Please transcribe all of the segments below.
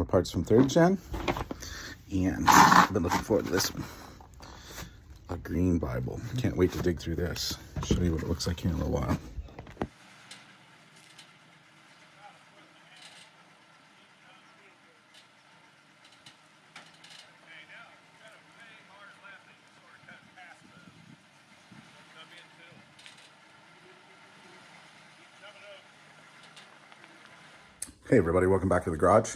parts from 3rd gen, and I've been looking forward to this one. A green Bible. Can't wait to dig through this. Show you what it looks like here in a little while. Hey everybody, welcome back to the garage.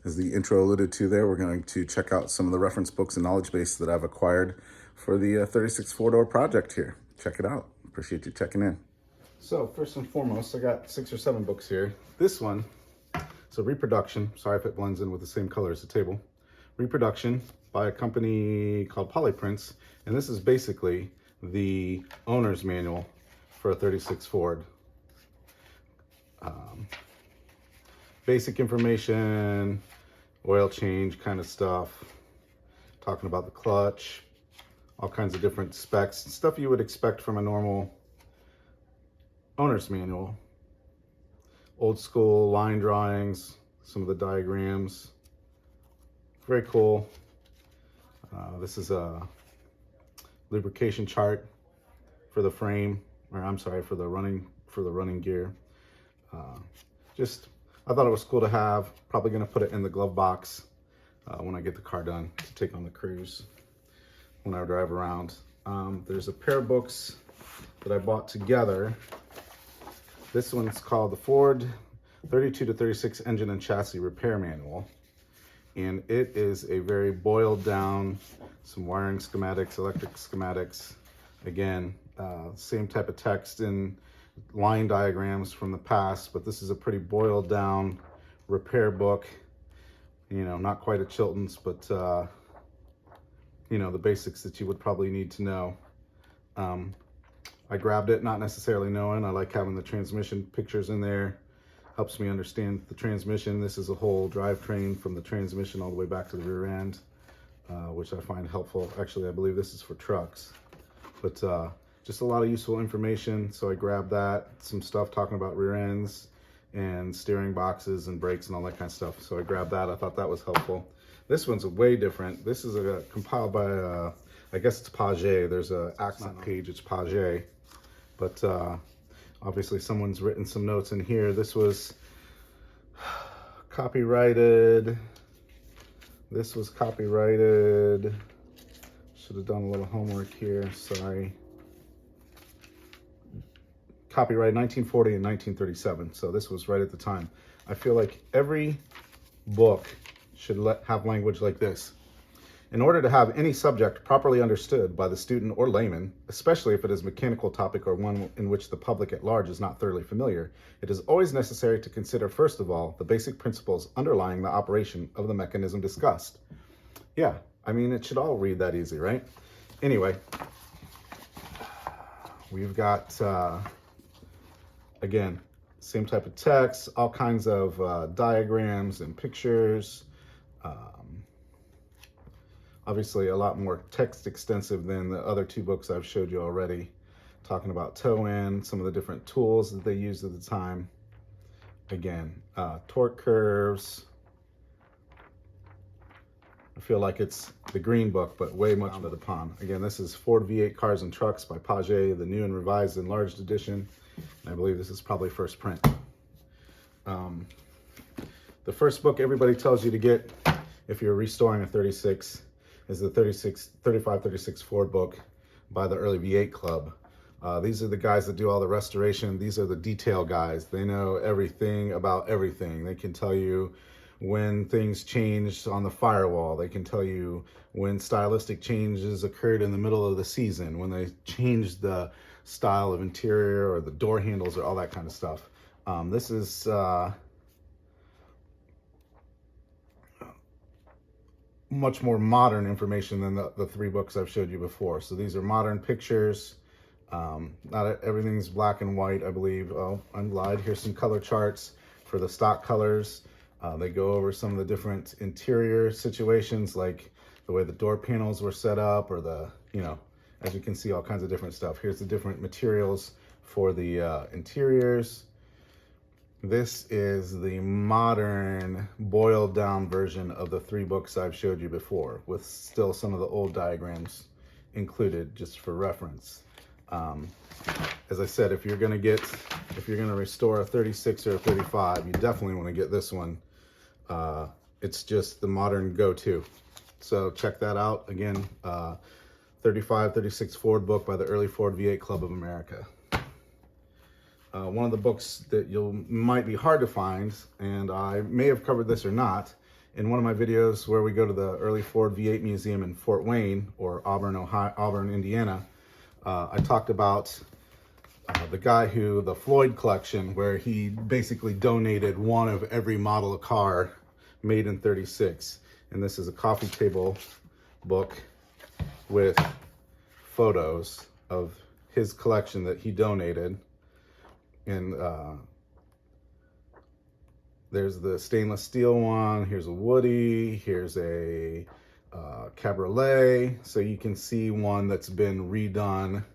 As the intro alluded to there, we're going to check out some of the reference books and knowledge base that I've acquired for the 36 four-door project here. Check it out. Appreciate you checking in. So first and foremost, I got 6 or 7 books here. This one, it's a reproduction. Sorry if it blends in with the same color as the table. Reproduction by a company called Polyprints. And this is basically the owner's manual for a 36 Ford. Basic information, oil change kind of stuff, talking about the clutch, all kinds of different specs, stuff you would expect from a normal owner's manual. Old school line drawings, some of the diagrams, very cool. This is a lubrication chart for the frame, or I'm sorry, for the running gear. I thought it was cool to have. Probably gonna put it in the glove box when I get the car done to take on the cruise when I drive around. There's a pair of books that I bought together. This one's called the Ford 32 to 36 Engine and Chassis Repair Manual. And it is a very boiled down, some wiring schematics, electric schematics. Again, same type of text in line diagrams from the past, but this is a pretty boiled down repair book. You know, not quite a Chilton's, but you know, the basics that you would probably need to know. I grabbed it not necessarily knowing. I like having the transmission pictures in there. Helps me understand the transmission. This is a whole drivetrain from the transmission all the way back to the rear end, which I find helpful. Actually, I believe this is for trucks, but just a lot of useful information. So I grabbed that, some stuff talking about rear ends and steering boxes and brakes and all that kind of stuff. So I grabbed that. I thought that was helpful. This one's way different. This is compiled by, I guess it's Paget. There's an accent page, it's Paget. But obviously someone's written some notes in here. This was copyrighted. This was copyrighted. Should have done a little homework here, sorry. Copyright 1940 and 1937, so this was right at the time. I feel like every book should have language like this. In order to have any subject properly understood by the student or layman, especially if it is a mechanical topic or one in which the public at large is not thoroughly familiar, it is always necessary to consider, first of all, the basic principles underlying the operation of the mechanism discussed. Yeah, I mean, it should all read that easy, right? Anyway, we've got again, same type of text, all kinds of diagrams and pictures. Obviously a lot more text extensive than the other 2 books I've showed you already, talking about toe-in, some of the different tools that they used at the time. Again, torque curves. I feel like it's the green book, but way much of the pond. Again, this is Ford V8 Cars and Trucks by Paget, the new and revised enlarged edition. I believe this is probably first print. The first book everybody tells you to get if you're restoring a 36 is the 3536 Ford book by the early V8 Club. These are the guys that do all the restoration. These are the detail guys. They know everything about everything. They can tell you when things changed on the firewall. They can tell you when stylistic changes occurred in the middle of the season, when they changed the style of interior or the door handles or all that kind of stuff. This is much more modern information than the 3 books I've showed you before. So these are modern pictures. Not everything's black and white, I believe. Oh, I'm lied. Here's some color charts for the stock colors. They go over some of the different interior situations, like the way the door panels were set up, or the, you know, as you can see, all kinds of different stuff. Here's the different materials for the interiors. This is the modern, boiled down version of the 3 books I've showed you before, with still some of the old diagrams included just for reference. As I said, if you're gonna restore a 36 or a 35, you definitely want to get this one. It's just the modern go-to. So check that out. Again, 35, 36 Ford book by the Early Ford V8 Club of America. One of the books that might be hard to find, and I may have covered this or not, in one of my videos where we go to the Early Ford V8 Museum in Fort Wayne, or Auburn, Indiana. I talked about the guy the Floyd collection, where he basically donated one of every model of car made in 36. And this is a coffee table book with photos of his collection that he donated. And there's the stainless steel one. Here's a Woody. Here's a Cabriolet. So you can see one that's been redone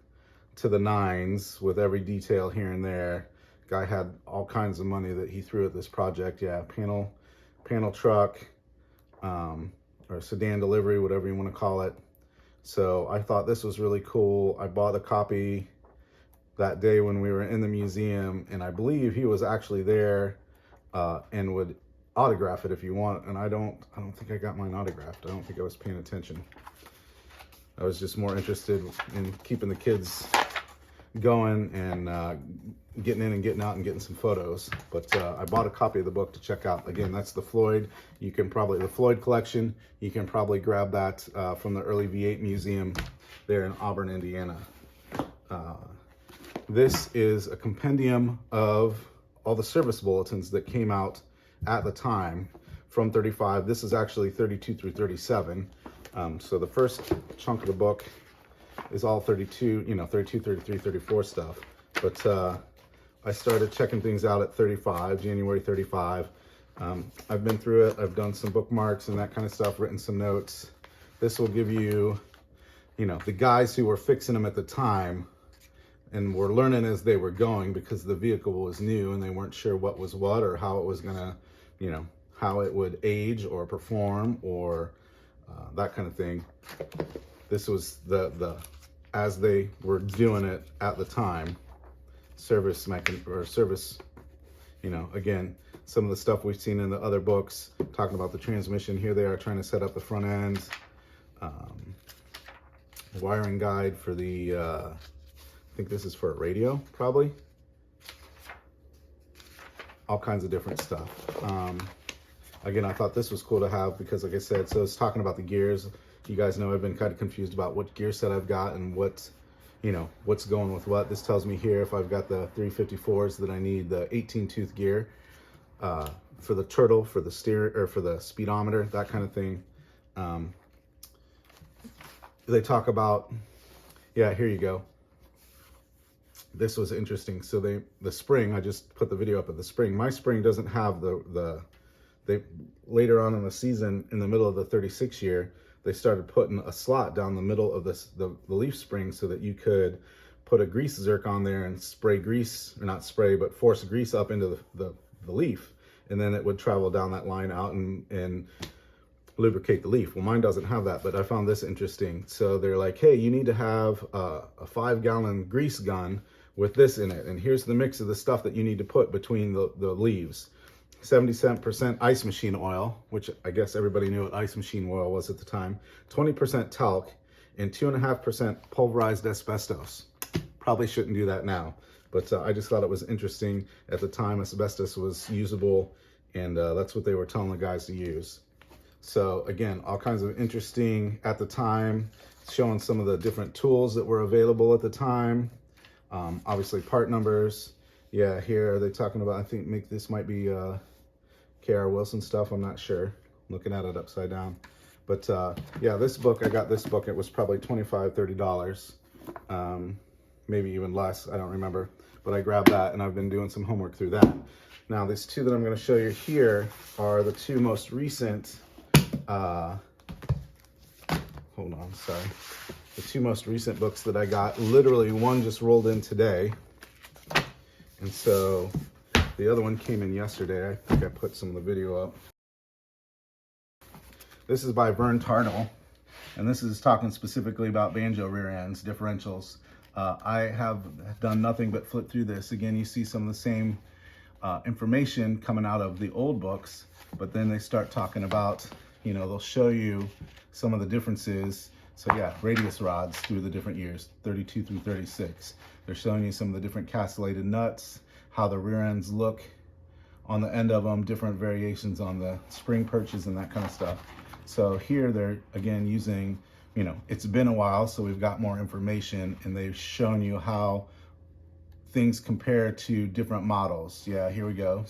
to the nines with every detail here and there. Guy had all kinds of money that he threw at this project. Yeah, panel truck, or sedan delivery, whatever you want to call it. So I thought this was really cool. I bought a copy that day when we were in the museum, and I believe he was actually there and would autograph it if you want. And I don't think I got mine autographed. I don't think I was paying attention. I was just more interested in keeping the kids going and getting in and getting out and getting some photos. But I bought a copy of the book to check out. Again, that's the Floyd. The Floyd collection. You can probably grab that from the Early V8 Museum there in Auburn, Indiana. This is a compendium of all the service bulletins that came out at the time from 35. This is actually 32 through 37. So the first chunk of the book is all 32, 32, 33, 34 stuff. But I started checking things out at 35, January 35. I've been through it. I've done some bookmarks and that kind of stuff, written some notes. This will give you, the guys who were fixing them at the time and were learning as they were going, because the vehicle was new and they weren't sure what was what, or how it was gonna, how it would age or perform, or that kind of thing. This was as they were doing it at the time, service, again, some of the stuff we've seen in the other books, talking about the transmission. Here they are trying to set up the front end. Wiring guide for the, I think this is for a radio, probably. All kinds of different stuff. Again, I thought this was cool to have because, like I said, so it's talking about the gears. You guys know I've been kind of confused about what gear set I've got and what's going with what. This tells me here if I've got the 354s that I need the 18-tooth gear for the turtle, for the for the speedometer, that kind of thing. They talk about, yeah, here you go. This was interesting. So the spring, I just put the video up of the spring. My spring doesn't have they later on in the season, in the middle of the 36 year, they started putting a slot down the middle of the leaf spring so that you could put a grease zerk on there and spray grease, or not spray, but force grease up into the leaf. And then it would travel down that line out and lubricate the leaf. Well, mine doesn't have that, but I found this interesting. So they're like, hey, you need to have a 5-gallon grease gun with this in it. And here's the mix of the stuff that you need to put between the leaves. 77% ice machine oil, which I guess everybody knew what ice machine oil was at the time. 20% talc and 2.5% pulverized asbestos. Probably shouldn't do that now, but I just thought it was interesting. At the time, asbestos was usable, and that's what they were telling the guys to use. So again, all kinds of interesting at the time, showing some of the different tools that were available at the time. Obviously part numbers. Yeah, here they're talking about, I think this might be K.R. Wilson stuff. I'm not sure. I'm looking at it upside down. But yeah, this book, I got this book. It was probably $25, $30. Maybe even less. I don't remember. But I grabbed that and I've been doing some homework through that. Now, these two that I'm going to show you here are the two most recent hold on, sorry. The two most recent books that I got. Literally, one just rolled in today. And so The other one came in yesterday. I think I put some of the video up. This is by Vern Tartle, and this is talking specifically about banjo rear ends, differentials. I have done nothing but flip through this. Again, you see some of the same information coming out of the old books, but then they start talking about, you know, they'll show you some of the differences. So yeah, radius rods through the different years, 32 through 36. They're showing you some of the different castellated nuts, how the rear ends look on the end of them, different variations on the spring perches and that kind of stuff. So here they're, again, using, you know, it's been a while, so we've got more information, and they've shown you how things compare to different models. Yeah, here we go.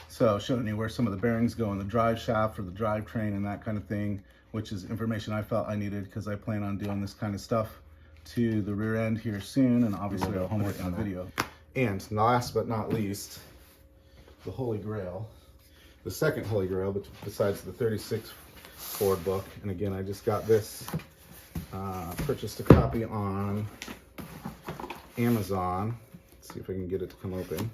So showing you where some of the bearings go in the drive shaft or the drivetrain and that kind of thing, which is information I felt I needed because I plan on doing this kind of stuff to the rear end here soon, and obviously I'll homework on the video. And last but not least, the Holy Grail. The second Holy Grail, besides the 36 Ford book. And again, I just got this, purchased a copy on Amazon. Let's see if I can get it to come open.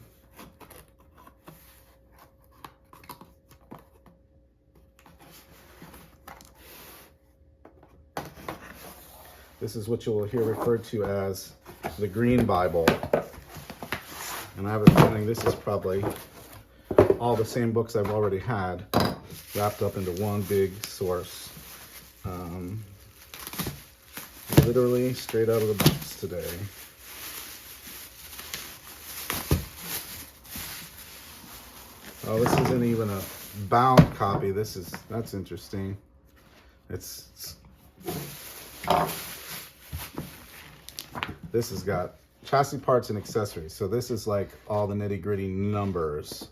This is what you will hear referred to as the Green Bible. And I have a feeling this is probably all the same books I've already had wrapped up into one big source. Literally straight out of the box today. Oh, this isn't even a bound copy. That's interesting. This has got chassis parts and accessories. So this is like all the nitty gritty numbers.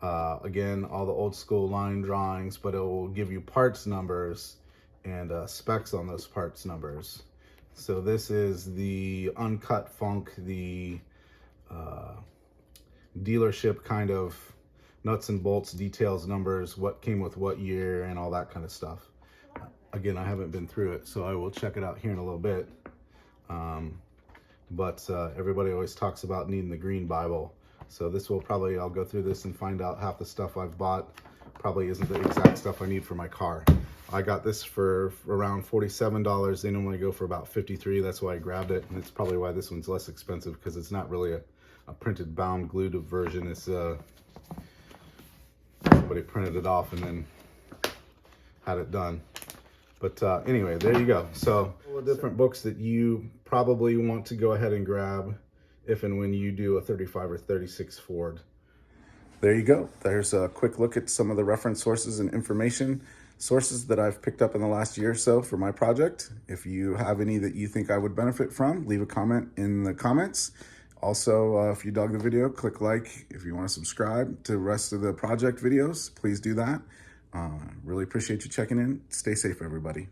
Again, all the old school line drawings, but it will give you parts numbers and specs on those parts numbers. So this is the uncut funk, the dealership kind of nuts and bolts, details, numbers, what came with what year, and all that kind of stuff. Again, I haven't been through it, so I will check it out here in a little bit. But everybody always talks about needing the Green Bible. So this will probably, I'll go through this and find out half the stuff I've bought probably isn't the exact stuff I need for my car. I got this for around $47. They normally go for about $53. That's why I grabbed it. And it's probably why this one's less expensive, because it's not really a printed bound glued version. It's somebody printed it off and then had it done. But anyway, there you go. So all the different books that you probably want to go ahead and grab if and when you do a 35 or 36 Ford. There you go. There's a quick look at some of the reference sources and information sources that I've picked up in the last year or so for my project. If you have any that you think I would benefit from, leave a comment in the comments. Also, if you dug the video, click like. If you want to subscribe to the rest of the project videos, please do that. Really appreciate you checking in. Stay safe, everybody.